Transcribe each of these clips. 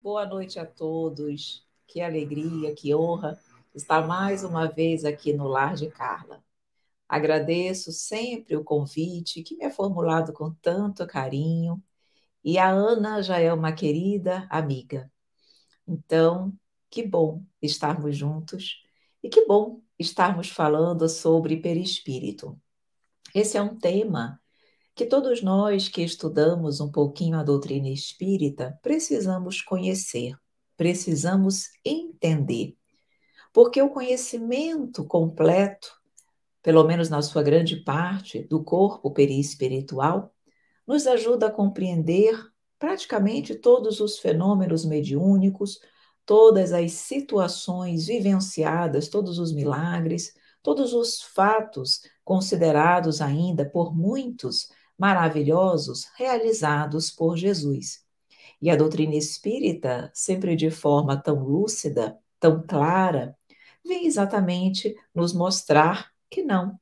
Boa noite a todos. Que alegria, que honra estar mais uma vez aqui no Lar de Carla. Agradeço sempre o convite que me é formulado com tanto carinho, e a Ana já é uma querida amiga. Então, que bom estarmos juntos e que bom estarmos falando sobre perispírito. Esse é um tema que todos nós que estudamos um pouquinho a doutrina espírita precisamos conhecer, precisamos entender, porque o conhecimento completo, pelo menos na sua grande parte, do corpo perispiritual, nos ajuda a compreender praticamente todos os fenômenos mediúnicos, todas as situações vivenciadas, todos os milagres, todos os fatos considerados ainda por muitos maravilhosos realizados por Jesus. E a doutrina espírita, sempre de forma tão lúcida, tão clara, vem exatamente nos mostrar que não,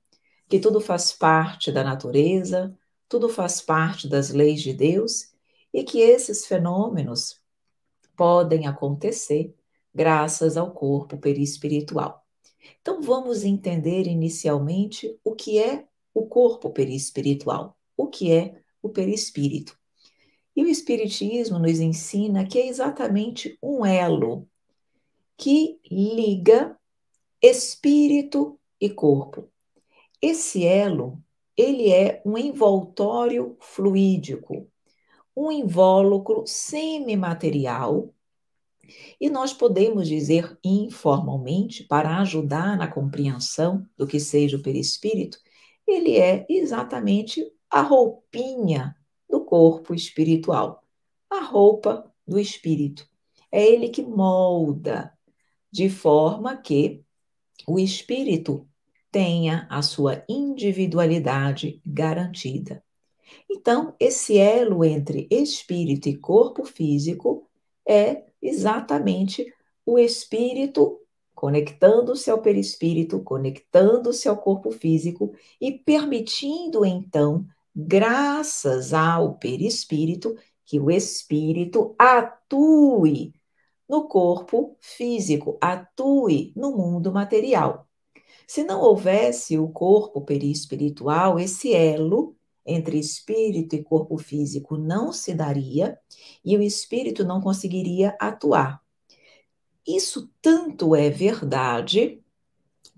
que tudo faz parte da natureza, tudo faz parte das leis de Deus e que esses fenômenos podem acontecer graças ao corpo perispiritual. Então vamos entender inicialmente o que é o corpo perispiritual, o que é o perispírito. E o Espiritismo nos ensina que é exatamente um elo que liga espírito e corpo. Esse elo, ele é um envoltório fluídico, um invólucro semimaterial, e nós podemos dizer informalmente, para ajudar na compreensão do que seja o perispírito, ele é exatamente a roupinha do corpo espiritual, a roupa do espírito. É ele que molda, de forma que o espírito tenha a sua individualidade garantida. Então, esse elo entre espírito e corpo físico é exatamente o espírito conectando-se ao perispírito, conectando-se ao corpo físico e permitindo, então, graças ao perispírito, que o espírito atue no corpo físico, atue no mundo material. Se não houvesse o corpo perispiritual, esse elo entre espírito e corpo físico não se daria e o espírito não conseguiria atuar. Isso tanto é verdade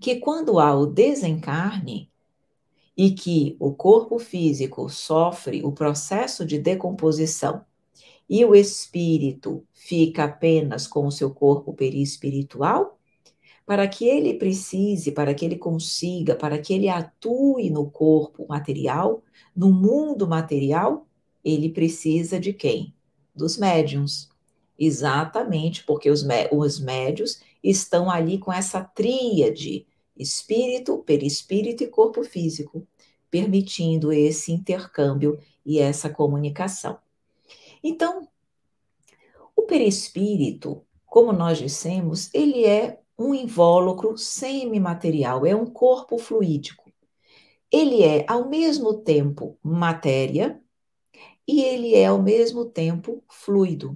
que quando há o desencarne e que o corpo físico sofre o processo de decomposição e o espírito fica apenas com o seu corpo perispiritual, para que ele precise, para que ele consiga, para que ele atue no corpo material, no mundo material, ele precisa de quem? Dos médiuns. Exatamente, porque os médiuns estão ali com essa tríade, espírito, perispírito e corpo físico, permitindo esse intercâmbio e essa comunicação. Então, o perispírito, como nós dissemos, ele é um invólucro semimaterial, é um corpo fluídico. Ele é, ao mesmo tempo, matéria e ele é, ao mesmo tempo, fluido.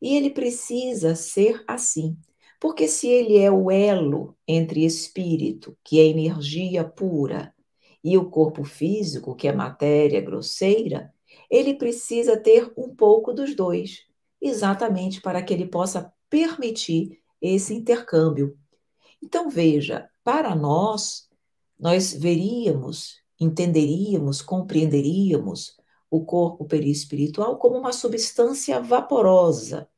E ele precisa ser assim, porque se ele é o elo entre espírito, que é energia pura, e o corpo físico, que é matéria grosseira, ele precisa ter um pouco dos dois, exatamente para que ele possa permitir esse intercâmbio. Então, veja, para nós veríamos, entenderíamos, compreenderíamos o corpo perispiritual como uma substância vaporosa,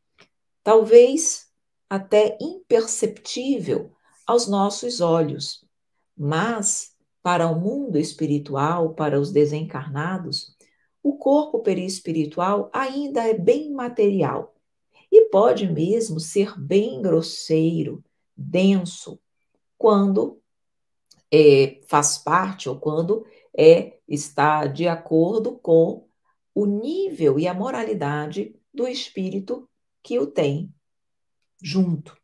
talvez até imperceptível aos nossos olhos, mas para o mundo espiritual, para os desencarnados, o corpo perispiritual ainda é bem material e pode mesmo ser bem grosseiro, denso, quando faz parte ou quando está de acordo com o nível e a moralidade do espírito que o tem junto.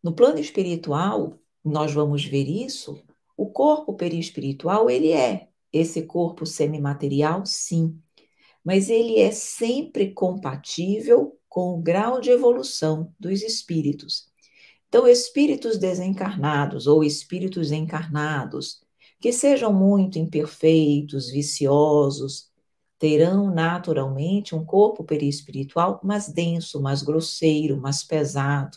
No plano espiritual, nós vamos ver isso, o corpo perispiritual, ele é esse corpo semimaterial, sim, mas ele é sempre compatível com o grau de evolução dos espíritos. Então, espíritos desencarnados ou espíritos encarnados, que sejam muito imperfeitos, viciosos, terão naturalmente um corpo perispiritual mais denso, mais grosseiro, mais pesado.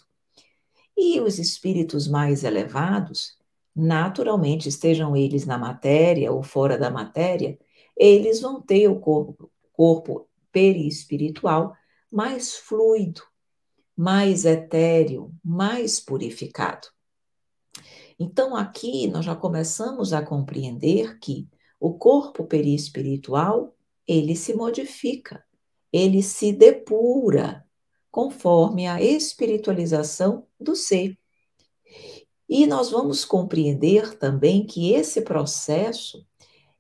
E os espíritos mais elevados, naturalmente, estejam eles na matéria ou fora da matéria, eles vão ter o corpo perispiritual mais fluido, mais etéreo, mais purificado. Então, aqui nós já começamos a compreender que o corpo perispiritual, ele se modifica, ele se depura conforme a espiritualização do ser. E nós vamos compreender também que esse processo,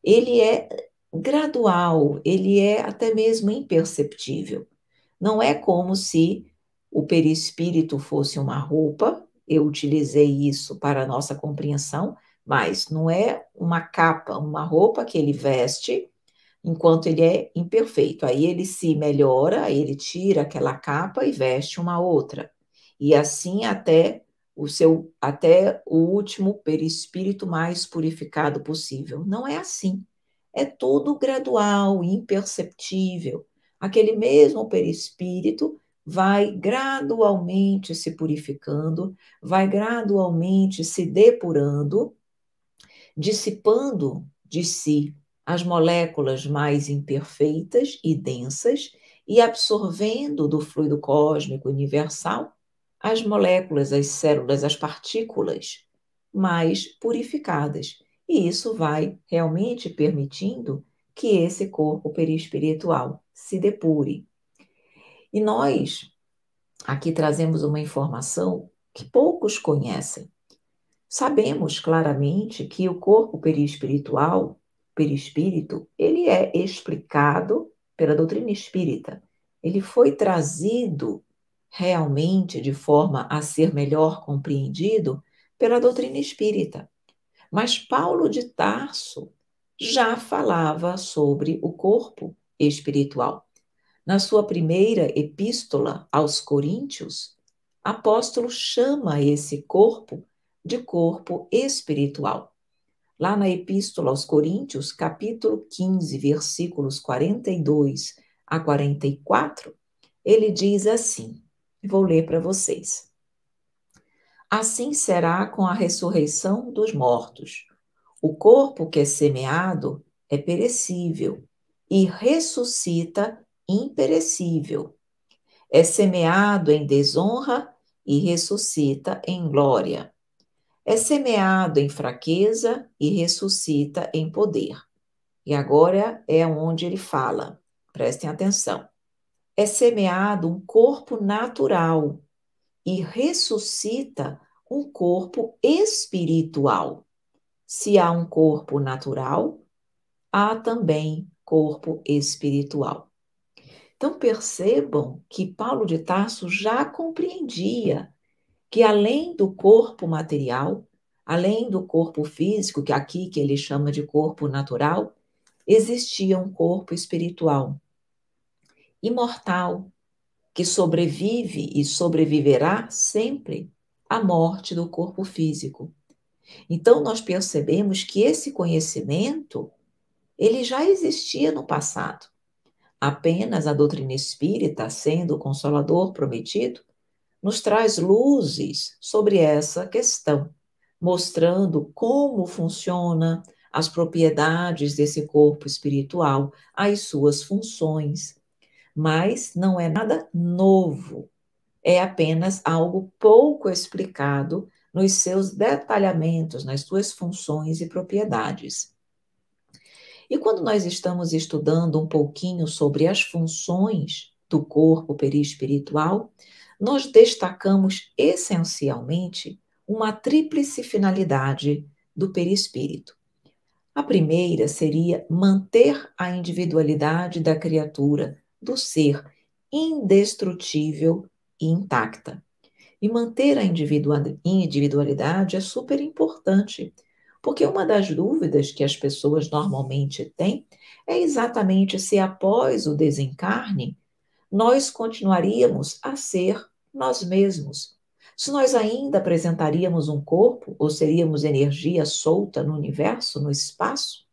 ele é gradual, ele é até mesmo imperceptível. Não é como se o perispírito fosse uma roupa, eu utilizei isso para a nossa compreensão, mas não é uma capa, uma roupa que ele veste enquanto ele é imperfeito. Aí ele se melhora, aí ele tira aquela capa e veste uma outra. E assim até o último perispírito mais purificado possível. Não é assim. É tudo gradual, imperceptível. Aquele mesmo perispírito vai gradualmente se purificando, vai gradualmente se depurando, dissipando de si as moléculas mais imperfeitas e densas e absorvendo do fluido cósmico universal as moléculas, as células, as partículas mais purificadas. E isso vai realmente permitindo que esse corpo perispiritual se depure. E nós aqui trazemos uma informação que poucos conhecem. Sabemos claramente que o corpo perispiritual, perispírito, ele é explicado pela doutrina espírita. Ele foi trazido realmente de forma a ser melhor compreendido pela doutrina espírita. Mas Paulo de Tarso já falava sobre o corpo espiritual. Na sua primeira epístola aos Coríntios, apóstolo chama esse corpo de corpo espiritual. Lá na epístola aos Coríntios, capítulo 15, versículos 42 a 44, ele diz assim, vou ler para vocês. Assim será com a ressurreição dos mortos. O corpo que é semeado é perecível e ressuscita imperecível. É semeado em desonra e ressuscita em glória. É semeado em fraqueza e ressuscita em poder. E agora é onde ele fala, prestem atenção. É semeado um corpo natural e ressuscita um corpo espiritual. Se há um corpo natural, há também corpo espiritual. Então percebam que Paulo de Tarso já compreendia que além do corpo material, além do corpo físico, que aqui que ele chama de corpo natural, existia um corpo espiritual, imortal, que sobrevive e sobreviverá sempre à morte do corpo físico. Então nós percebemos que esse conhecimento, ele já existia no passado. Apenas a doutrina espírita, sendo o consolador prometido, nos traz luzes sobre essa questão, mostrando como funciona as propriedades desse corpo espiritual, as suas funções. Mas não é nada novo, é apenas algo pouco explicado nos seus detalhamentos, nas suas funções e propriedades. E quando nós estamos estudando um pouquinho sobre as funções do corpo perispiritual, nós destacamos essencialmente uma tríplice finalidade do perispírito. A primeira seria manter a individualidade da criatura, do ser, indestrutível e intacta. E manter a individualidade é super importante, porque uma das dúvidas que as pessoas normalmente têm é exatamente se após o desencarne nós continuaríamos a ser nós mesmos. Se nós ainda apresentaríamos um corpo, ou seríamos energia solta no universo, no espaço,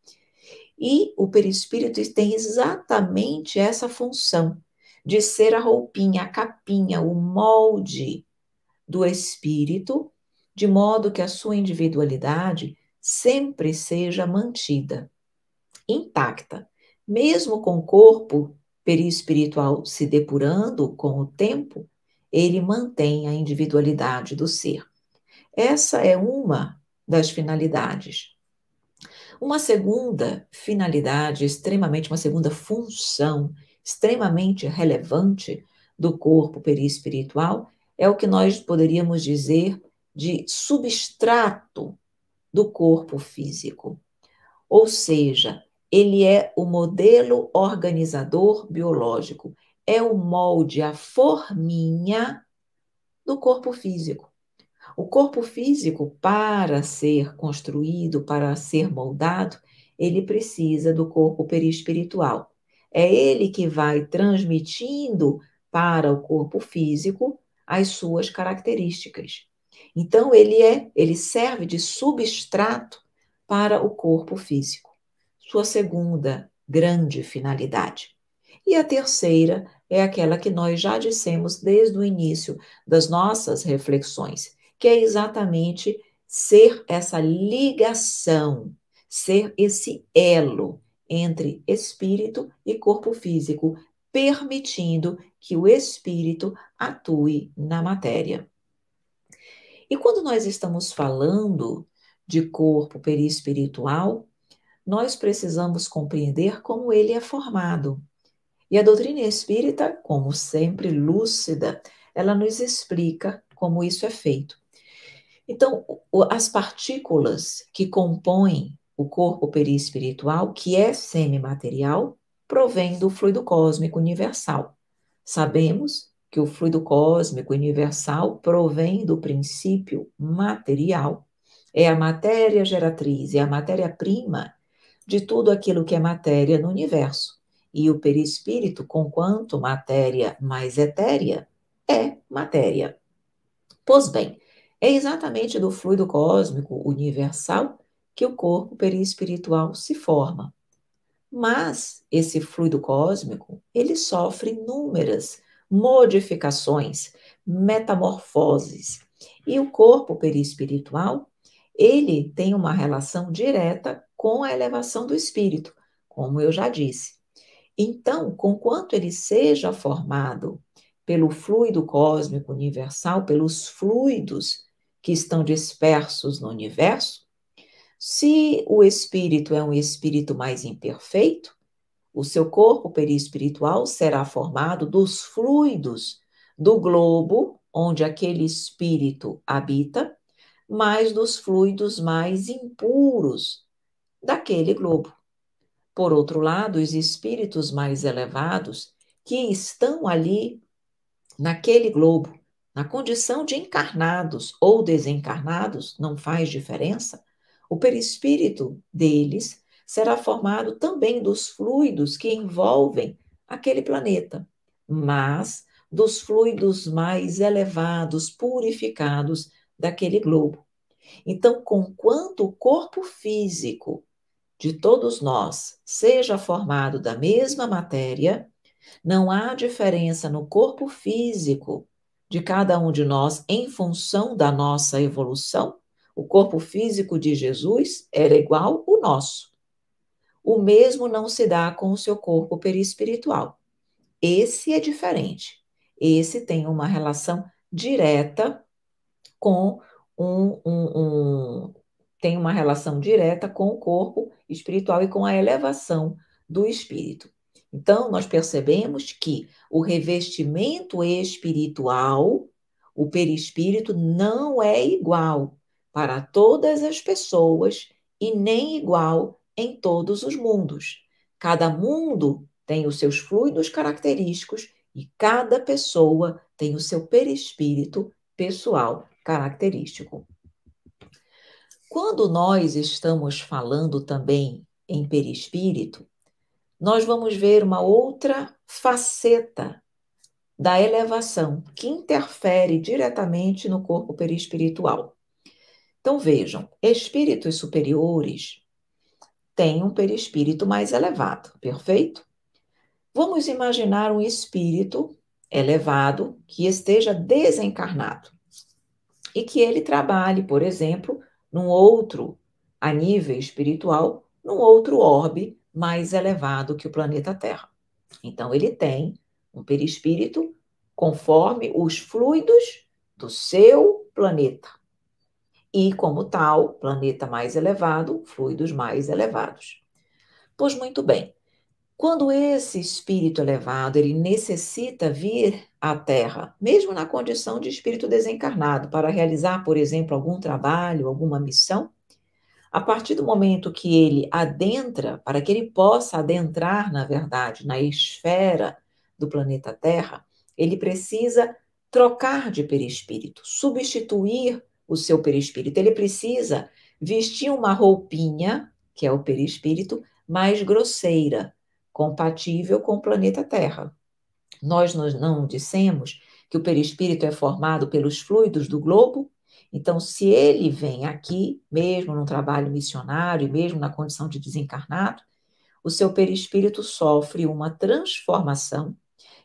e o perispírito tem exatamente essa função de ser a roupinha, a capinha, o molde do espírito, de modo que a sua individualidade sempre seja mantida, intacta, mesmo com o corpo perispiritual se depurando com o tempo, ele mantém a individualidade do ser. Essa é uma das finalidades. Uma segunda finalidade, uma segunda função extremamente relevante do corpo perispiritual é o que nós poderíamos dizer de substrato do corpo físico. Ou seja, ele é o modelo organizador biológico, é o molde, a forminha do corpo físico. O corpo físico, para ser construído, para ser moldado, ele precisa do corpo perispiritual. É ele que vai transmitindo para o corpo físico as suas características. Então, ele serve de substrato para o corpo físico. Sua segunda grande finalidade. E a terceira é aquela que nós já dissemos desde o início das nossas reflexões, que é exatamente ser essa ligação, ser esse elo entre espírito e corpo físico, permitindo que o espírito atue na matéria. E quando nós estamos falando de corpo perispiritual, nós precisamos compreender como ele é formado. E a doutrina espírita, como sempre lúcida, ela nos explica como isso é feito. Então, as partículas que compõem o corpo perispiritual, que é semimaterial, provém do fluido cósmico universal. Sabemos que o fluido cósmico universal provém do princípio material. É a matéria geratriz, é a matéria-prima de tudo aquilo que é matéria no universo. E o perispírito, conquanto matéria mais etérea, é matéria. Pois bem, é exatamente do fluido cósmico universal que o corpo perispiritual se forma. Mas esse fluido cósmico, ele sofre inúmeras modificações, metamorfoses. E o corpo perispiritual, ele tem uma relação direta com a elevação do espírito, como eu já disse. Então, conquanto ele seja formado pelo fluido cósmico universal, pelos fluidos que estão dispersos no universo, se o espírito é um espírito mais imperfeito, o seu corpo perispiritual será formado dos fluidos do globo onde aquele espírito habita, mais dos fluidos mais impuros daquele globo. Por outro lado, os espíritos mais elevados que estão ali naquele globo, na condição de encarnados ou desencarnados, não faz diferença, o perispírito deles será formado também dos fluidos que envolvem aquele planeta, mas dos fluidos mais elevados, purificados daquele globo. Então, conquanto o corpo físico de todos nós seja formado da mesma matéria, não há diferença no corpo físico de cada um de nós em função da nossa evolução. O corpo físico de Jesus era igual ao nosso. O mesmo não se dá com o seu corpo perispiritual. Esse é diferente. Esse tem uma relação direta com tem uma relação direta com o corpo espiritual e com a elevação do espírito. Então, nós percebemos que o revestimento espiritual, o perispírito, não é igual para todas as pessoas e nem igual em todos os mundos. Cada mundo tem os seus fluidos característicos e cada pessoa tem o seu perispírito pessoal característico. Quando nós estamos falando também em perispírito, nós vamos ver uma outra faceta da elevação, que interfere diretamente no corpo perispiritual. Então, vejam, espíritos superiores têm um perispírito mais elevado, perfeito? Vamos imaginar um espírito elevado que esteja desencarnado e que ele trabalhe, por exemplo, num outro, a nível espiritual, num outro orbe mais elevado que o planeta Terra. Então, ele tem um perispírito conforme os fluidos do seu planeta. E, como tal, planeta mais elevado, fluidos mais elevados. Pois muito bem, quando esse espírito elevado, ele necessita vir à Terra, mesmo na condição de espírito desencarnado, para realizar, por exemplo, algum trabalho, alguma missão, a partir do momento que ele adentra, para que ele possa adentrar, na verdade, na esfera do planeta Terra, ele precisa trocar de perispírito, substituir o seu perispírito. Ele precisa vestir uma roupinha, que é o perispírito, mais grosseira, compatível com o planeta Terra. Nós não dissemos que o perispírito é formado pelos fluidos do globo? Então, se ele vem aqui, mesmo num trabalho missionário, mesmo na condição de desencarnado, o seu perispírito sofre uma transformação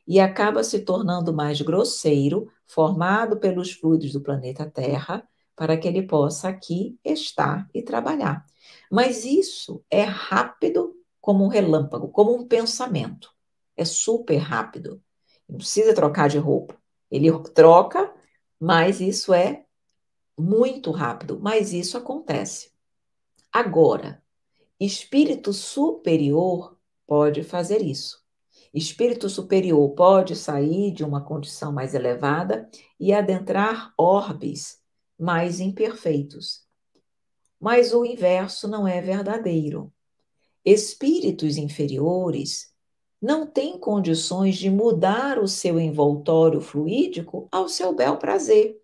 e acaba se tornando mais grosseiro, formado pelos fluidos do planeta Terra, para que ele possa aqui estar e trabalhar. Mas isso é rápido como um relâmpago, como um pensamento. É super rápido. Não precisa trocar de roupa. Ele troca, mas isso é muito rápido. Mas isso acontece. Agora, espírito superior pode fazer isso. Espírito superior pode sair de uma condição mais elevada e adentrar orbes mais imperfeitos. Mas o inverso não é verdadeiro. Espíritos inferiores não têm condições de mudar o seu envoltório fluídico ao seu bel prazer,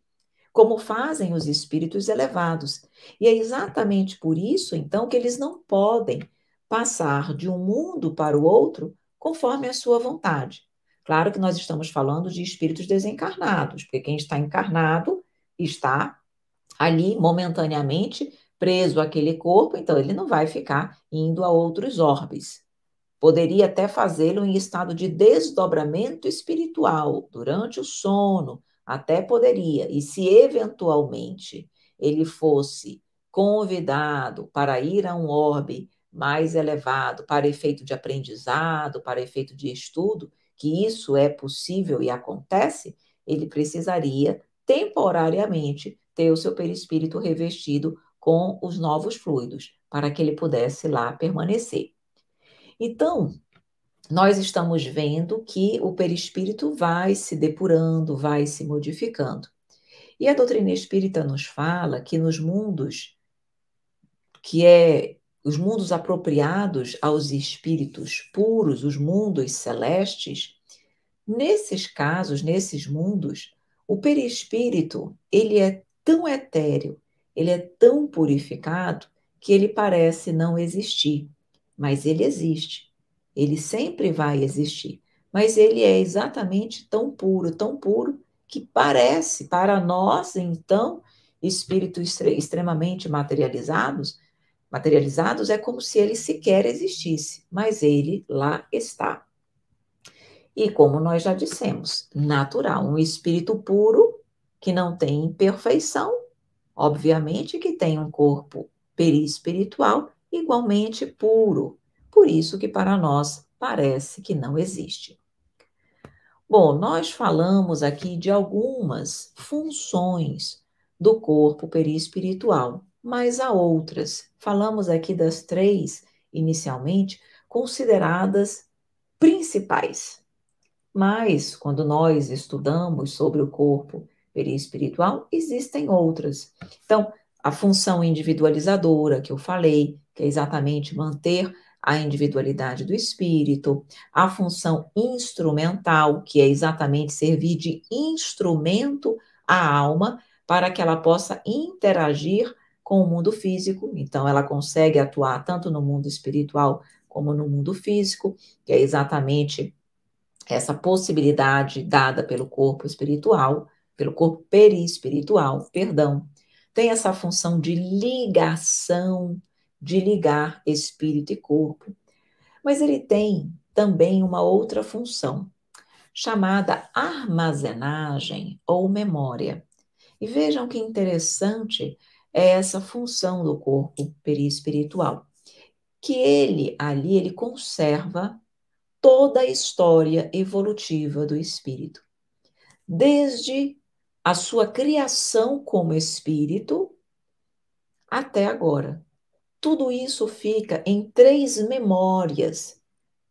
como fazem os espíritos elevados. E é exatamente por isso, então, que eles não podem passar de um mundo para o outro conforme a sua vontade. Claro que nós estamos falando de espíritos desencarnados, porque quem está encarnado está ali momentaneamente preso àquele corpo, então ele não vai ficar indo a outros orbes. Poderia até fazê-lo em estado de desdobramento espiritual, durante o sono, até poderia. E se eventualmente ele fosse convidado para ir a um orbe mais elevado, para efeito de aprendizado, para efeito de estudo, que isso é possível e acontece, ele precisaria temporariamente ter o seu perispírito revestido com os novos fluidos, para que ele pudesse lá permanecer. Então, nós estamos vendo que o perispírito vai se depurando, vai se modificando. E a doutrina espírita nos fala que nos mundos, os mundos apropriados aos espíritos puros, os mundos celestes, nesses casos, nesses mundos, o perispírito, ele é tão etéreo, ele é tão purificado, que ele parece não existir, mas ele existe. Ele sempre vai existir, mas ele é exatamente tão puro, que parece, para nós, então, espíritos extremamente materializados, é como se ele sequer existisse, mas ele lá está. E como nós já dissemos, natural, um espírito puro que não tem imperfeição, obviamente que tem um corpo perispiritual igualmente puro. Por isso que para nós parece que não existe. Bom, nós falamos aqui de algumas funções do corpo perispiritual, mas há outras. Falamos aqui das três, inicialmente, consideradas principais. Mas, quando nós estudamos sobre o corpo perispiritual, existem outras. Então, a função individualizadora, que eu falei, que é exatamente manter a individualidade do espírito, a função instrumental, que é exatamente servir de instrumento à alma para que ela possa interagir com o mundo físico. Então, ela consegue atuar tanto no mundo espiritual como no mundo físico, que é exatamente essa possibilidade dada pelo corpo espiritual, pelo corpo perispiritual, perdão, tem essa função de ligação, de ligar espírito e corpo. Mas ele tem também uma outra função, chamada armazenagem ou memória. E vejam que interessante é essa função do corpo perispiritual, que ele conserva toda a história evolutiva do espírito, desde a sua criação como espírito até agora. Tudo isso fica em 3 memórias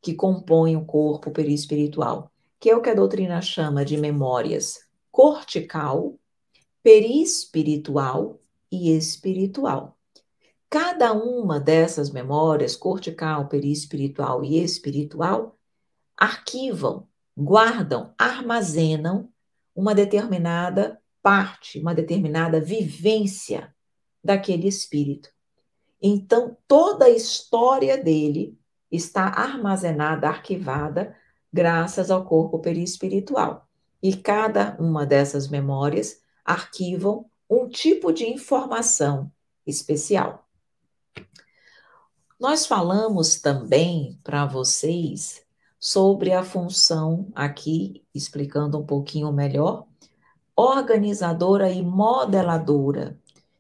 que compõem o corpo perispiritual, que é o que a doutrina chama de memórias cortical, perispiritual e espiritual. Cada uma dessas memórias, cortical, perispiritual e espiritual, arquivam, guardam, armazenam uma determinada parte, uma determinada vivência daquele espírito. Então, toda a história dele está armazenada, arquivada, graças ao corpo perispiritual. E cada uma dessas memórias arquivam um tipo de informação especial. Nós falamos também para vocês sobre a função, aqui explicando um pouquinho melhor, organizadora e modeladora,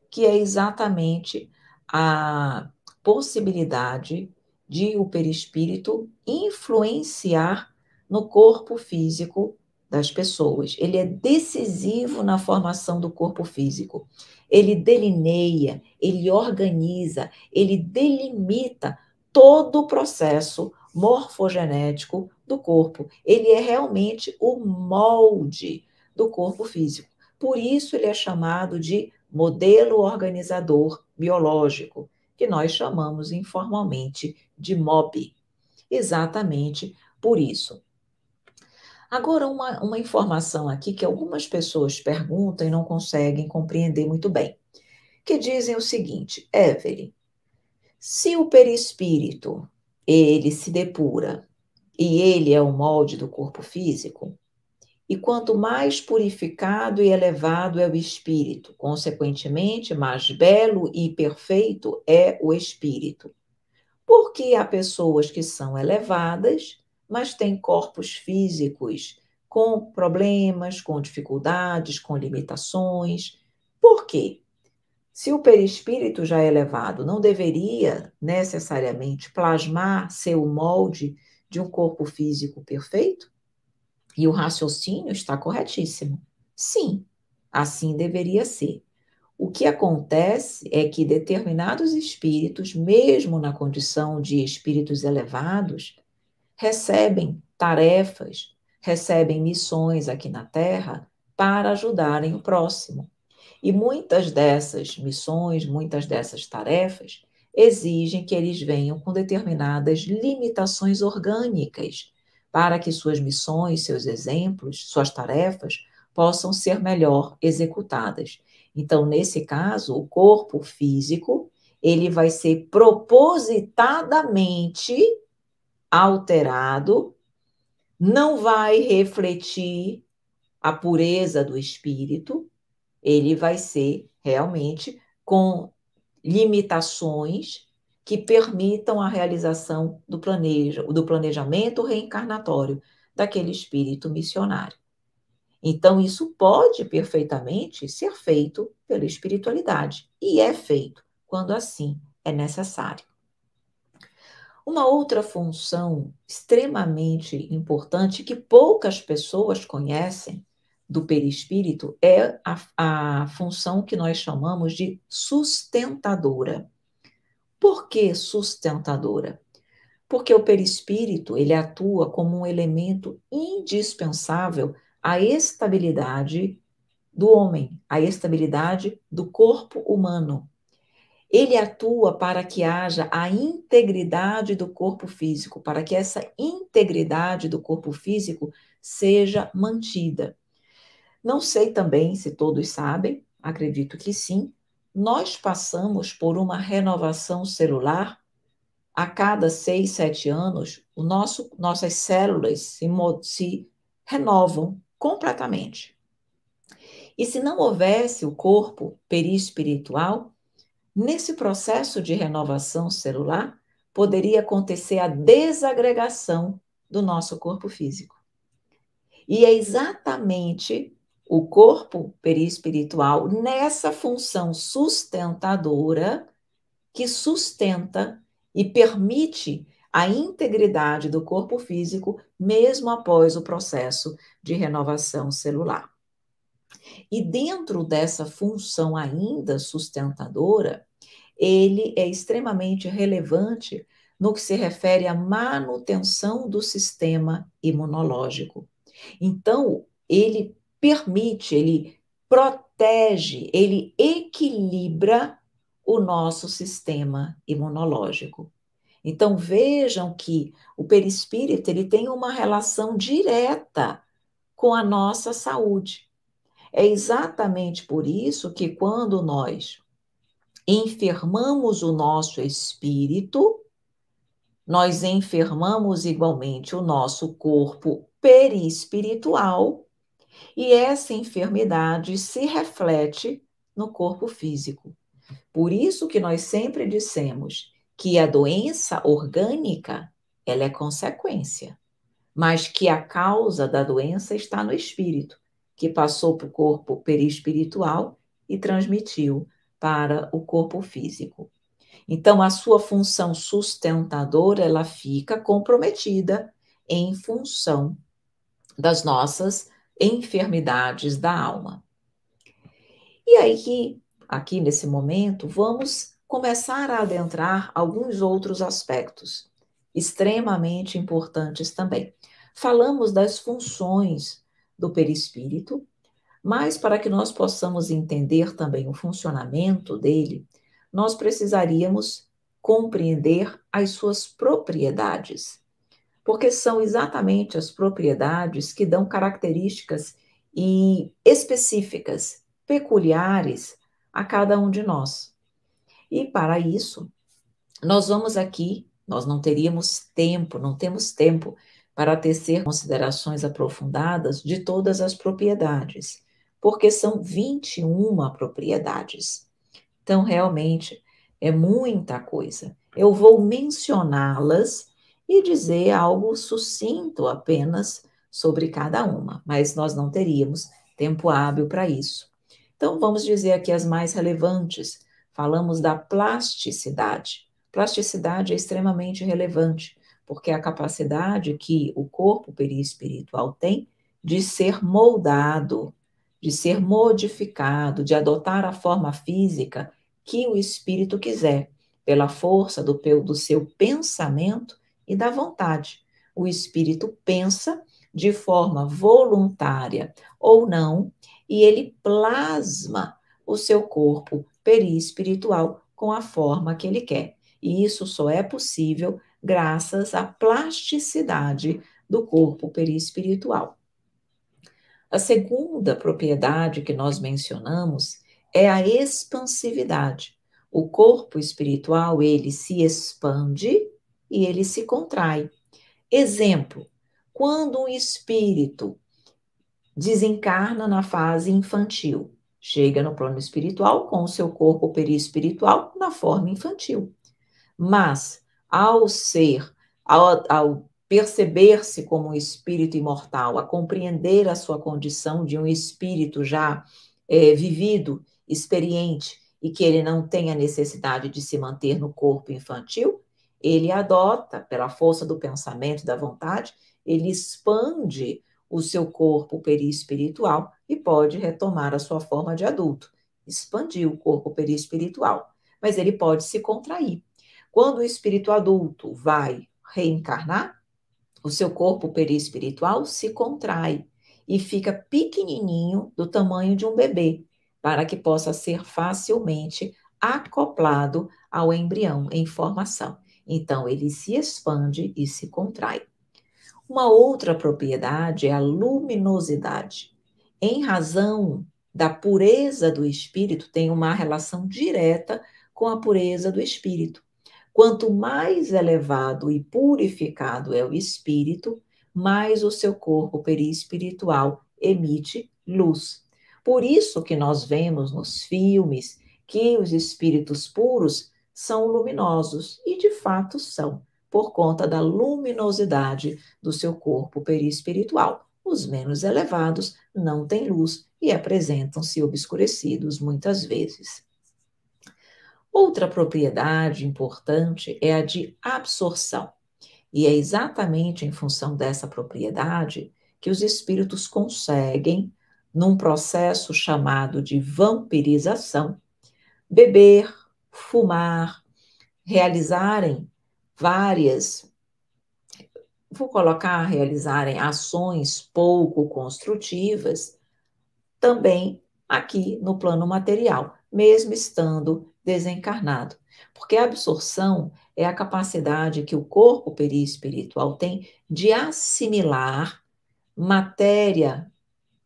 que é exatamente a possibilidade de o perispírito influenciar no corpo físico das pessoas. Ele é decisivo na formação do corpo físico. Ele delineia, ele organiza, ele delimita todo o processo morfogenético do corpo. Ele é realmente o molde do corpo físico. Por isso ele é chamado de modelo organizador biológico, que nós chamamos informalmente de MOB. Exatamente por isso. Agora, uma informação aqui que algumas pessoas perguntam e não conseguem compreender muito bem, que dizem o seguinte: Evelyn, se o perispírito, ele se depura e ele é o molde do corpo físico, e quanto mais purificado e elevado é o espírito, consequentemente, mais belo e perfeito é o espírito. Porque há pessoas que são elevadas, mas têm corpos físicos com problemas, com dificuldades, com limitações. Por quê? Se o perispírito já é elevado, não deveria necessariamente plasmar seu molde de um corpo físico perfeito? E o raciocínio está corretíssimo. Sim, assim deveria ser. O que acontece é que determinados espíritos, mesmo na condição de espíritos elevados, recebem tarefas, recebem missões aqui na Terra para ajudarem o próximo. E muitas dessas missões, muitas dessas tarefas, exigem que eles venham com determinadas limitações orgânicas, para que suas missões, seus exemplos, suas tarefas possam ser melhor executadas. Então, nesse caso, o corpo físico, ele vai ser propositadamente alterado, não vai refletir a pureza do espírito, ele vai ser realmente com limitações que permitam a realização do planejamento reencarnatório daquele espírito missionário. Então, isso pode perfeitamente ser feito pela espiritualidade, e é feito quando assim é necessário. Uma outra função extremamente importante que poucas pessoas conhecem do perispírito é a função que nós chamamos de sustentadora. Por que sustentadora? Porque o perispírito, ele atua como um elemento indispensável à estabilidade do homem, à estabilidade do corpo humano. Ele atua para que haja a integridade do corpo físico, para que essa integridade do corpo físico seja mantida. Não sei também se todos sabem, acredito que sim, nós passamos por uma renovação celular a cada 6, 7 anos, nossas células se renovam completamente. E se não houvesse o corpo perispiritual, nesse processo de renovação celular, poderia acontecer a desagregação do nosso corpo físico. E é exatamente o corpo perispiritual, nessa função sustentadora, que sustenta e permite a integridade do corpo físico, mesmo após o processo de renovação celular. E dentro dessa função ainda sustentadora, ele é extremamente relevante no que se refere à manutenção do sistema imunológico. Então, ele permite, ele protege, ele equilibra o nosso sistema imunológico. Então, vejam que o perispírito ele tem uma relação direta com a nossa saúde. É exatamente por isso que quando nós enfermamos o nosso espírito, nós enfermamos igualmente o nosso corpo perispiritual e essa enfermidade se reflete no corpo físico. Por isso que nós sempre dissemos que a doença orgânica, ela é consequência, mas que a causa da doença está no espírito, que passou para o corpo perispiritual e transmitiu para o corpo físico. Então, a sua função sustentadora, ela fica comprometida em função das nossas enfermidades da alma. E aí, aqui nesse momento, vamos começar a adentrar alguns outros aspectos, extremamente importantes também. Falamos das funções do perispírito, mas para que nós possamos entender também o funcionamento dele, nós precisaríamos compreender as suas propriedades, porque são exatamente as propriedades que dão características e específicas, peculiares a cada um de nós. E para isso, nós vamos aqui, nós não teríamos tempo, não temos tempo para tecer considerações aprofundadas de todas as propriedades, porque são 21 propriedades. Então, realmente, é muita coisa. Eu vou mencioná-las e dizer algo sucinto apenas sobre cada uma, mas nós não teríamos tempo hábil para isso. Então, vamos dizer aqui as mais relevantes. Falamos da plasticidade. Plasticidade é extremamente relevante, porque é a capacidade que o corpo perispiritual tem de ser moldado, de ser modificado, de adotar a forma física que o espírito quiser, pela força do seu pensamento e da vontade. O espírito pensa de forma voluntária ou não, e ele plasma o seu corpo perispiritual com a forma que ele quer. E isso só é possível graças à plasticidade do corpo perispiritual. A segunda propriedade que nós mencionamos é a expansividade. O corpo espiritual, ele se expande e ele se contrai. Exemplo, quando um espírito desencarna na fase infantil, chega no plano espiritual com o seu corpo perispiritual na forma infantil. Mas, ao perceber-se como um espírito imortal, a compreender a sua condição de um espírito já vivido, experiente, e que ele não tem a necessidade de se manter no corpo infantil, ele adota, pela força do pensamento e da vontade, ele expande o seu corpo perispiritual e pode retomar a sua forma de adulto. Expandir o corpo perispiritual, mas ele pode se contrair. Quando o espírito adulto vai reencarnar, o seu corpo perispiritual se contrai e fica pequenininho, do tamanho de um bebê, para que possa ser facilmente acoplado ao embrião em formação. Então, ele se expande e se contrai. Uma outra propriedade é a luminosidade. Em razão da pureza do espírito, tem uma relação direta com a pureza do espírito. Quanto mais elevado e purificado é o espírito, mais o seu corpo perispiritual emite luz. Por isso que nós vemos nos filmes que os espíritos puros são luminosos, e de fato são, por conta da luminosidade do seu corpo perispiritual. Os menos elevados não têm luz e apresentam-se obscurecidos muitas vezes. Outra propriedade importante é a de absorção. E é exatamente em função dessa propriedade que os espíritos conseguem, num processo chamado de vampirização, beber, fumar, realizarem várias, realizarem ações pouco construtivas, também aqui no plano material, mesmo estando desencarnado. Porque a absorção é a capacidade que o corpo perispiritual tem de assimilar matéria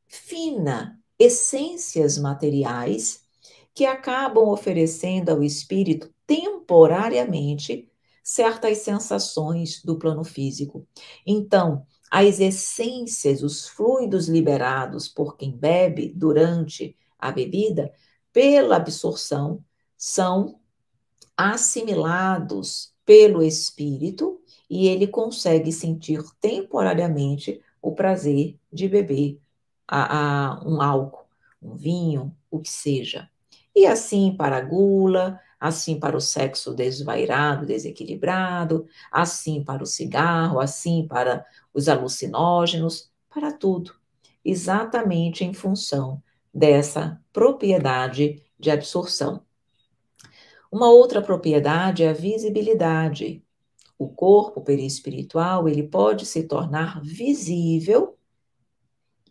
fina, essências materiais que acabam oferecendo ao espírito temporariamente certas sensações do plano físico. Então, as essências, os fluidos liberados por quem bebe durante a bebida, pela absorção, são assimilados pelo espírito e ele consegue sentir temporariamente o prazer de beber um álcool, um vinho, o que seja. E assim para a gula, assim para o sexo desvairado, desequilibrado, assim para o cigarro, assim para os alucinógenos, para tudo. Exatamente em função dessa propriedade de absorção. Uma outra propriedade é a visibilidade. O corpo perispiritual, ele pode se tornar visível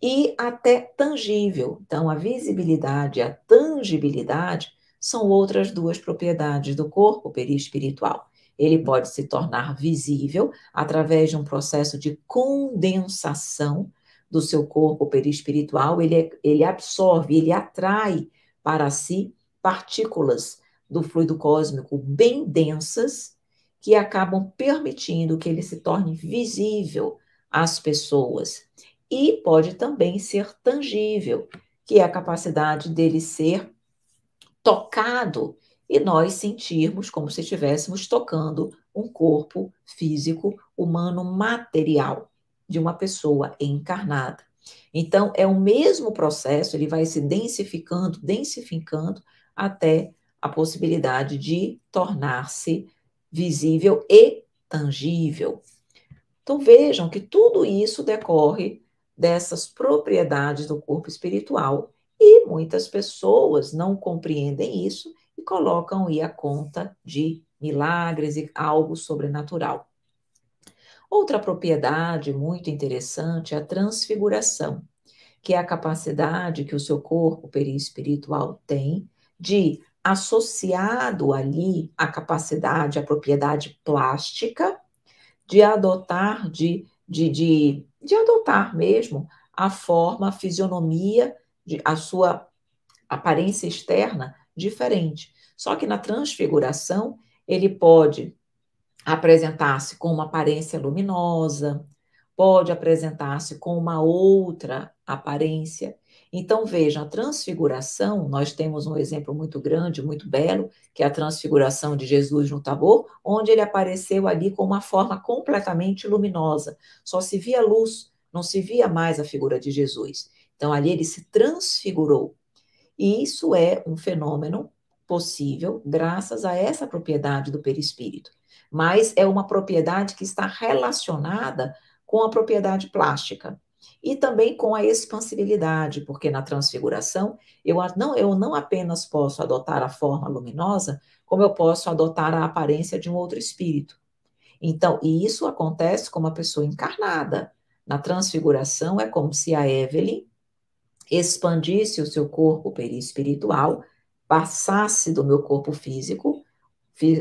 e até tangível. Então, a visibilidade e a tangibilidade são outras duas propriedades do corpo perispiritual. Ele pode se tornar visível através de um processo de condensação do seu corpo perispiritual, ele absorve, ele atrai para si partículas do fluido cósmico bem densas que acabam permitindo que ele se torne visível às pessoas. E pode também ser tangível, que é a capacidade dele ser tocado e nós sentirmos como se estivéssemos tocando um corpo físico humano material de uma pessoa encarnada. Então, é o mesmo processo, ele vai se densificando, até a possibilidade de tornar-se visível e tangível. Então, vejam que tudo isso decorre dessas propriedades do corpo espiritual e muitas pessoas não compreendem isso e colocam aí a conta de milagres e algo sobrenatural. Outra propriedade muito interessante é a transfiguração, que é a capacidade que o seu corpo perispiritual tem de, associado ali à capacidade, à propriedade plástica, de adotar, de adotar mesmo a forma, a fisionomia, a sua aparência externa diferente. Só que na transfiguração, ele pode apresentar-se com uma aparência luminosa, pode apresentar-se com uma outra aparência. Então, vejam, a transfiguração, nós temos um exemplo muito grande, muito belo, que é a transfiguração de Jesus no Tabor, onde ele apareceu ali com uma forma completamente luminosa. Só se via luz, não se via mais a figura de Jesus. Então, ali ele se transfigurou. E isso é um fenômeno possível graças a essa propriedade do perispírito. Mas é uma propriedade que está relacionada com a propriedade plástica e também com a expansibilidade, porque na transfiguração eu não apenas posso adotar a forma luminosa, como eu posso adotar a aparência de um outro espírito. Então, e isso acontece com uma pessoa encarnada. Na transfiguração é como se a Evelyn expandisse o seu corpo perispiritual, passasse do meu corpo físico,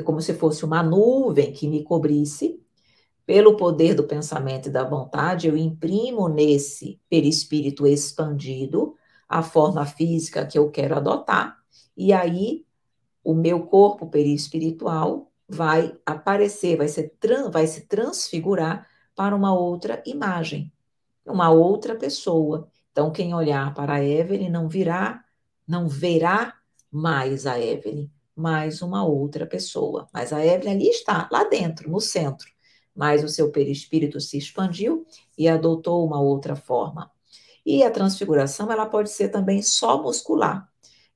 como se fosse uma nuvem que me cobrisse. Pelo poder do pensamento e da vontade, eu imprimo nesse perispírito expandido a forma física que eu quero adotar, e aí o meu corpo perispiritual vai aparecer, vai se transfigurar para uma outra imagem, uma outra pessoa. Então, quem olhar para a Evelyn não verá mais a Evelyn, mais uma outra pessoa. Mas a Evelyn ali está, lá dentro, no centro. Mas o seu perispírito se expandiu e adotou uma outra forma. E a transfiguração, ela pode ser também só muscular.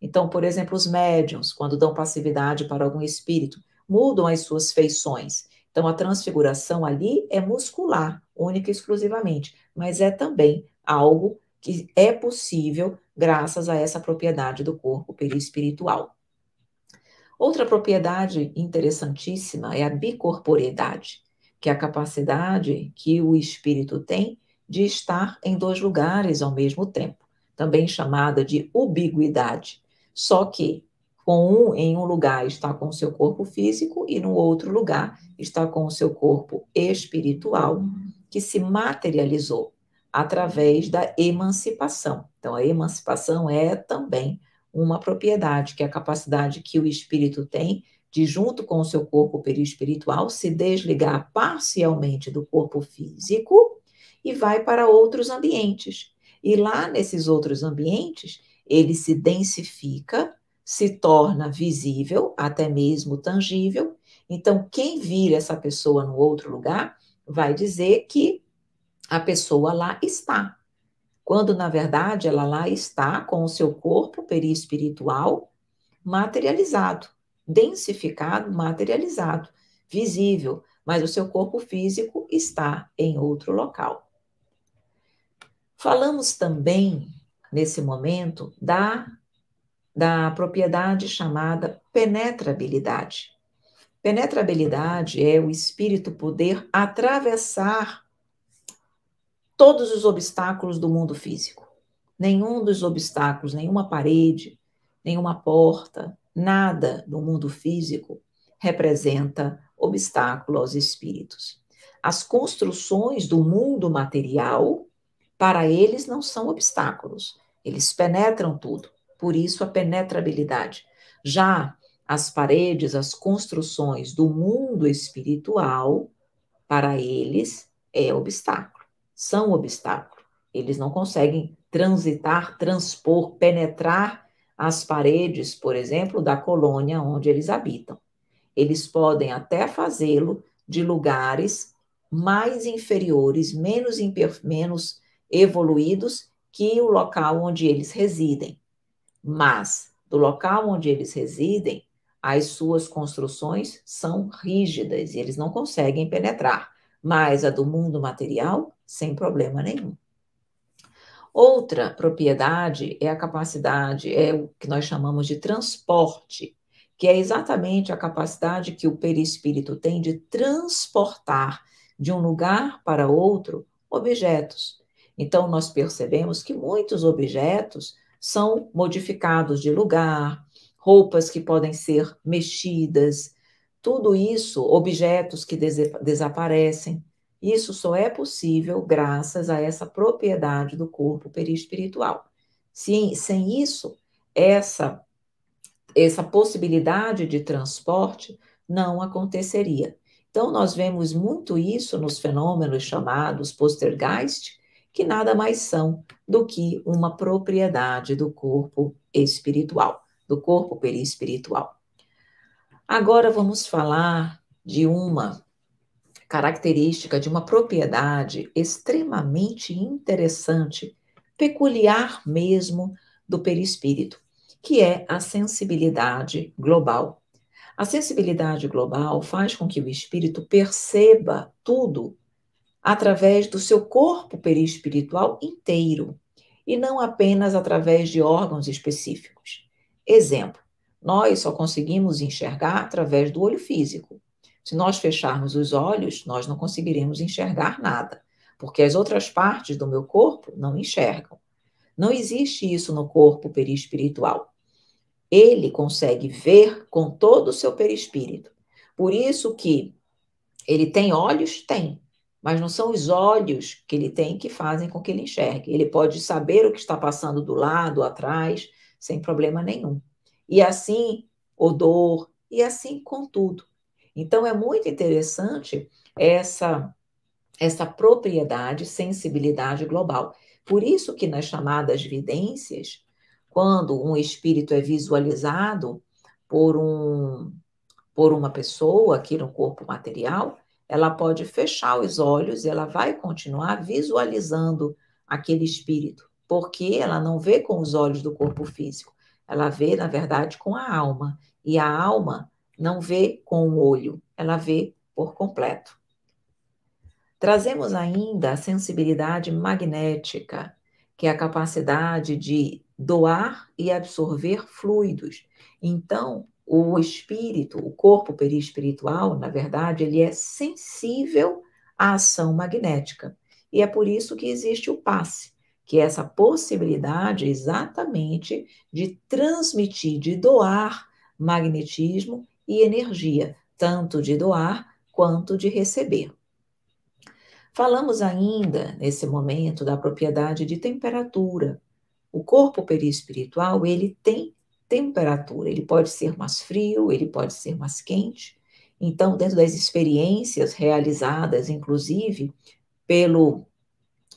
Então, por exemplo, os médiuns, quando dão passividade para algum espírito, mudam as suas feições. Então, a transfiguração ali é muscular, única e exclusivamente, mas é também algo que é possível graças a essa propriedade do corpo perispiritual. Outra propriedade interessantíssima é a bicorporeidade, que é a capacidade que o espírito tem de estar em dois lugares ao mesmo tempo, também chamada de ubiguidade. Só que em um lugar está com o seu corpo físico e no outro lugar está com o seu corpo espiritual, que se materializou através da emancipação. Então, a emancipação é também uma propriedade, que é a capacidade que o espírito tem de, junto com o seu corpo perispiritual, se desligar parcialmente do corpo físico e vai para outros ambientes. E lá nesses outros ambientes, ele se densifica, se torna visível, até mesmo tangível. Então, quem vir essa pessoa no outro lugar vai dizer que a pessoa lá está, quando na verdade ela lá está com o seu corpo perispiritual materializado, densificado, materializado, visível, mas o seu corpo físico está em outro local. Falamos também, nesse momento, da propriedade chamada penetrabilidade. Penetrabilidade é o espírito poder atravessar todos os obstáculos do mundo físico. Nenhum dos obstáculos, nenhuma parede, nenhuma porta, nada no mundo físico representa obstáculo aos espíritos. As construções do mundo material, para eles, não são obstáculos. Eles penetram tudo. Por isso, a penetrabilidade. Já as paredes, as construções do mundo espiritual, para eles, é obstáculo. São obstáculo. Eles não conseguem transitar, transpor, penetrar as paredes, por exemplo, da colônia onde eles habitam. Eles podem até fazê-lo de lugares mais inferiores, menos evoluídos que o local onde eles residem. Mas, do local onde eles residem, as suas construções são rígidas e eles não conseguem penetrar. Mas a do mundo material, sem problema nenhum. Outra propriedade é a capacidade, é o que nós chamamos de transporte, que é exatamente a capacidade que o perispírito tem de transportar de um lugar para outro objetos. Então, nós percebemos que muitos objetos são modificados de lugar, roupas que podem ser mexidas, tudo isso, objetos que desaparecem. Isso só é possível graças a essa propriedade do corpo perispiritual. Sem isso, essa possibilidade de transporte não aconteceria. Então, nós vemos muito isso nos fenômenos chamados poltergeist, que nada mais são do que uma propriedade do corpo espiritual, do corpo perispiritual. Agora vamos falar de uma característica, de uma propriedade extremamente interessante, peculiar mesmo do perispírito, que é a sensibilidade global. A sensibilidade global faz com que o espírito perceba tudo através do seu corpo perispiritual inteiro e não apenas através de órgãos específicos. Exemplo, nós só conseguimos enxergar através do olho físico. Se nós fecharmos os olhos, nós não conseguiremos enxergar nada, porque as outras partes do meu corpo não enxergam. Não existe isso no corpo perispiritual. Ele consegue ver com todo o seu perispírito. Por isso que ele tem olhos? Tem. Mas não são os olhos que ele tem que fazem com que ele enxergue. Ele pode saber o que está passando do lado, atrás, sem problema nenhum. E assim, odor, e assim com tudo. Então, é muito interessante essa propriedade, sensibilidade global. Por isso que nas chamadas vidências, quando um espírito é visualizado por uma pessoa aqui no corpo material, ela pode fechar os olhos e ela vai continuar visualizando aquele espírito, porque ela não vê com os olhos do corpo físico, ela vê, na verdade, com a alma. E a alma não vê com o olho, ela vê por completo. Trazemos ainda a sensibilidade magnética, que é a capacidade de doar e absorver fluidos. Então, o espírito, o corpo perispiritual, na verdade, ele é sensível à ação magnética. E é por isso que existe o passe, que é essa possibilidade exatamente de transmitir, de doar magnetismo e energia, tanto de doar quanto de receber. Falamos ainda, nesse momento, da propriedade de temperatura. O corpo perispiritual, ele tem temperatura, ele pode ser mais frio, ele pode ser mais quente. Então, dentro das experiências realizadas, inclusive, pelo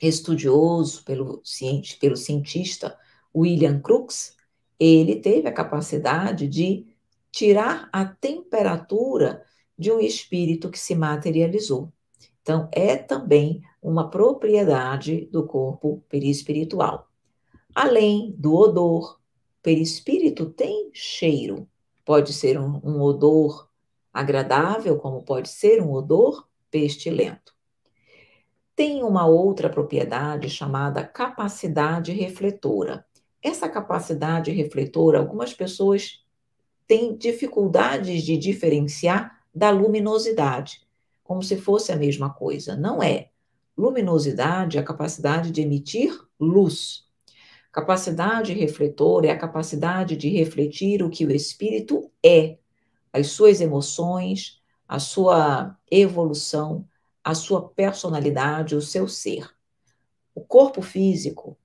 estudioso, pelo cientista William Crookes, ele teve a capacidade de tirar a temperatura de um espírito que se materializou. Então, é também uma propriedade do corpo perispiritual. Além do odor, o perispírito tem cheiro. Pode ser um odor agradável, como pode ser um odor pestilento. Tem uma outra propriedade chamada capacidade refletora. Essa capacidade refletora, algumas pessoas têm dificuldades de diferenciar da luminosidade, como se fosse a mesma coisa. Não é. Luminosidade é a capacidade de emitir luz. Capacidade refletora é a capacidade de refletir o que o espírito é, as suas emoções, a sua evolução, a sua personalidade, o seu ser. O corpo físico,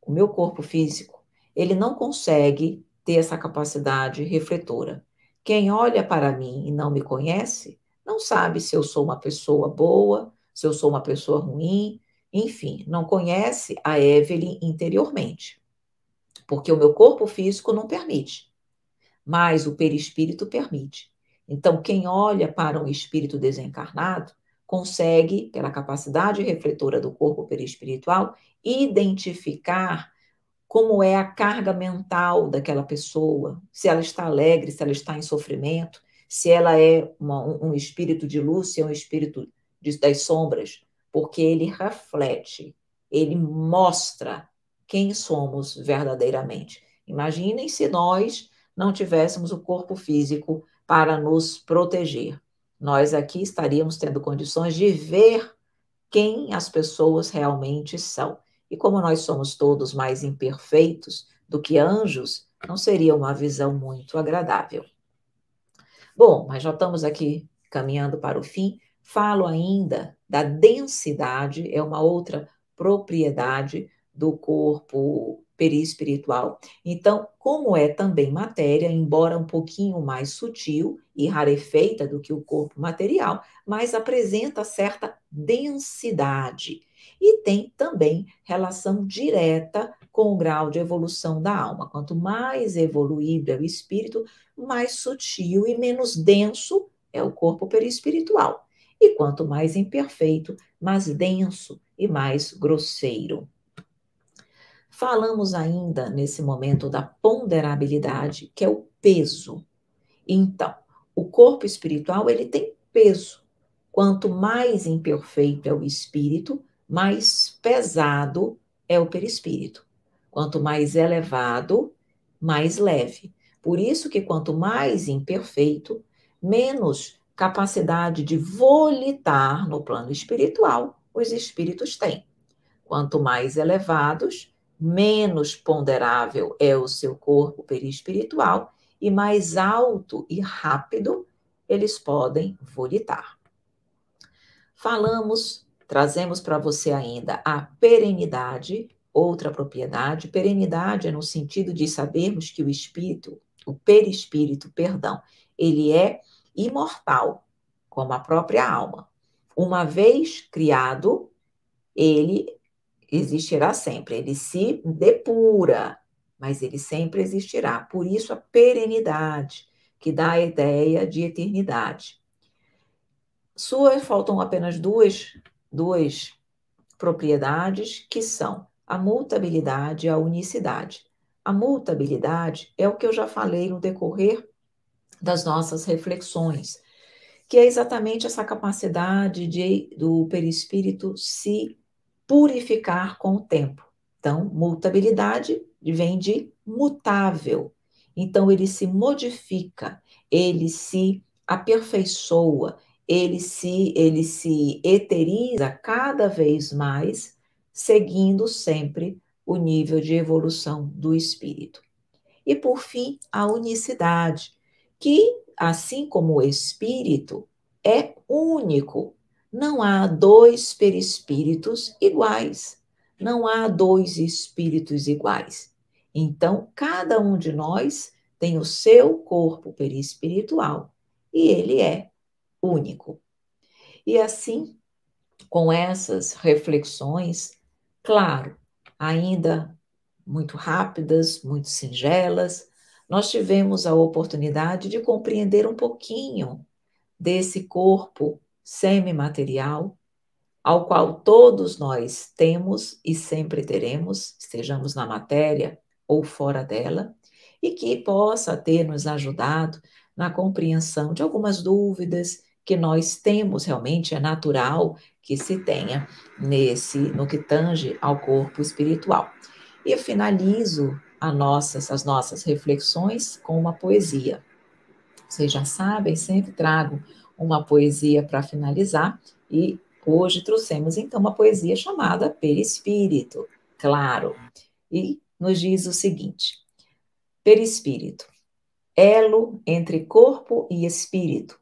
o meu corpo físico, ele não consegue ter essa capacidade refletora. Quem olha para mim e não me conhece, não sabe se eu sou uma pessoa boa, se eu sou uma pessoa ruim, enfim, não conhece a Evelyn interiormente, porque o meu corpo físico não permite, mas o perispírito permite. Então, quem olha para um espírito desencarnado consegue, pela capacidade refletora do corpo perispiritual, identificar como é a carga mental daquela pessoa, se ela está alegre, se ela está em sofrimento, se ela é um espírito de luz, se é um espírito das sombras, porque ele reflete, ele mostra quem somos verdadeiramente. Imaginem se nós não tivéssemos o corpo físico para nos proteger. Nós aqui estaríamos tendo condições de ver quem as pessoas realmente são. E como nós somos todos mais imperfeitos do que anjos, não seria uma visão muito agradável. Bom, mas já estamos aqui caminhando para o fim. Falo ainda da densidade, é uma outra propriedade do corpo perispiritual. Então, como é também matéria, embora um pouquinho mais sutil e rarefeita do que o corpo material, mas apresenta certa densidade e tem também relação direta com o grau de evolução da alma. Quanto mais evoluído é o espírito, mais sutil e menos denso é o corpo perispiritual. E quanto mais imperfeito, mais denso e mais grosseiro. Falamos ainda nesse momento da ponderabilidade, que é o peso. Então, o corpo espiritual, ele tem peso. Quanto mais imperfeito é o espírito, mais pesado é o perispírito. Quanto mais elevado, mais leve. Por isso que quanto mais imperfeito, menos capacidade de volitar no plano espiritual os espíritos têm. Quanto mais elevados, menos ponderável é o seu corpo perispiritual e mais alto e rápido eles podem volitar. Trazemos para você ainda a perenidade, outra propriedade. Perenidade é no sentido de sabermos que o perispírito, ele é imortal. como a própria alma. Uma vez criado, ele existirá sempre. Ele se depura, mas ele sempre existirá. Por isso a perenidade, que dá a ideia de eternidade. Faltam apenas duas propriedades, que são a mutabilidade e a unicidade. A mutabilidade é o que eu já falei no decorrer das nossas reflexões, que é exatamente essa capacidade do perispírito se purificar com o tempo. Então, mutabilidade vem de mutável. Então, ele se modifica, ele se aperfeiçoa, ele se eteriza cada vez mais, seguindo sempre o nível de evolução do espírito. E, por fim, a unicidade, que, assim como o espírito, é único. Não há dois perispíritos iguais. Não há dois espíritos iguais. Então, cada um de nós tem o seu corpo perispiritual e ele é único. E assim, com essas reflexões, claro, ainda muito rápidas, muito singelas, nós tivemos a oportunidade de compreender um pouquinho desse corpo semimaterial, ao qual todos nós temos e sempre teremos, estejamos na matéria ou fora dela, e que possa ter nos ajudado na compreensão de algumas dúvidas que nós temos, realmente é natural que se tenha no que tange ao corpo espiritual. E eu finalizo as nossas reflexões com uma poesia. Vocês já sabem, sempre trago uma poesia para finalizar, e hoje trouxemos então uma poesia chamada Perispírito, claro. E nos diz o seguinte: Perispírito, elo entre corpo e espírito,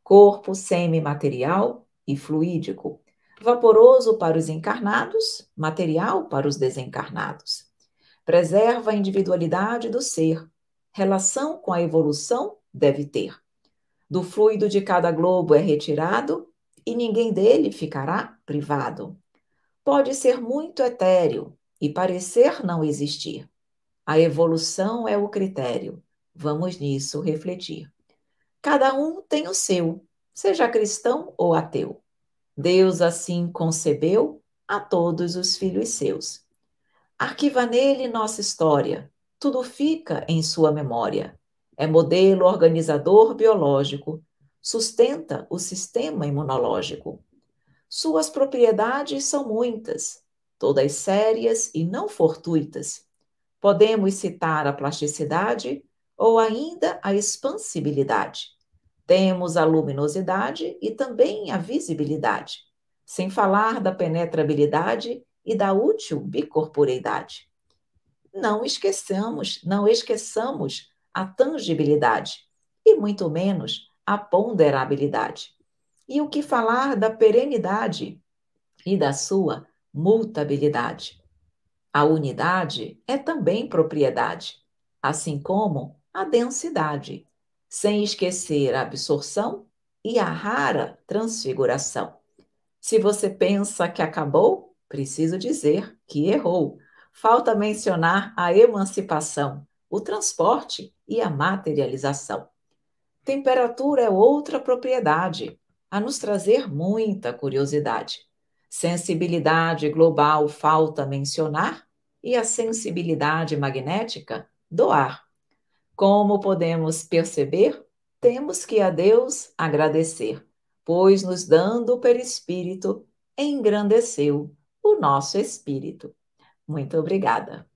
corpo semimaterial e fluídico, vaporoso para os encarnados, material para os desencarnados. Preserva a individualidade do ser, relação com a evolução deve ter. Do fluido de cada globo é retirado e ninguém dele ficará privado. Pode ser muito etéreo e parecer não existir. A evolução é o critério. Vamos nisso refletir. Cada um tem o seu, seja cristão ou ateu. Deus assim concebeu a todos os filhos seus. Arquiva nele nossa história, tudo fica em sua memória. É modelo organizador biológico, sustenta o sistema imunológico. Suas propriedades são muitas, todas sérias e não fortuitas. Podemos citar a plasticidade ou ainda a expansibilidade. Temos a luminosidade e também a visibilidade, sem falar da penetrabilidade e da útil bicorporeidade. Não esqueçamos a tangibilidade e muito menos a ponderabilidade. E o que falar da perenidade e da sua mutabilidade? A unidade é também propriedade, assim como a densidade, sem esquecer a absorção e a rara transfiguração. Se você pensa que acabou, preciso dizer que errou. Falta mencionar a emancipação, o transporte e a materialização. Temperatura é outra propriedade, a nos trazer muita curiosidade. Sensibilidade global falta mencionar e a sensibilidade magnética doar. Como podemos perceber, temos que a Deus agradecer, pois nos dando o perispírito, engrandeceu o nosso espírito. Muito obrigada.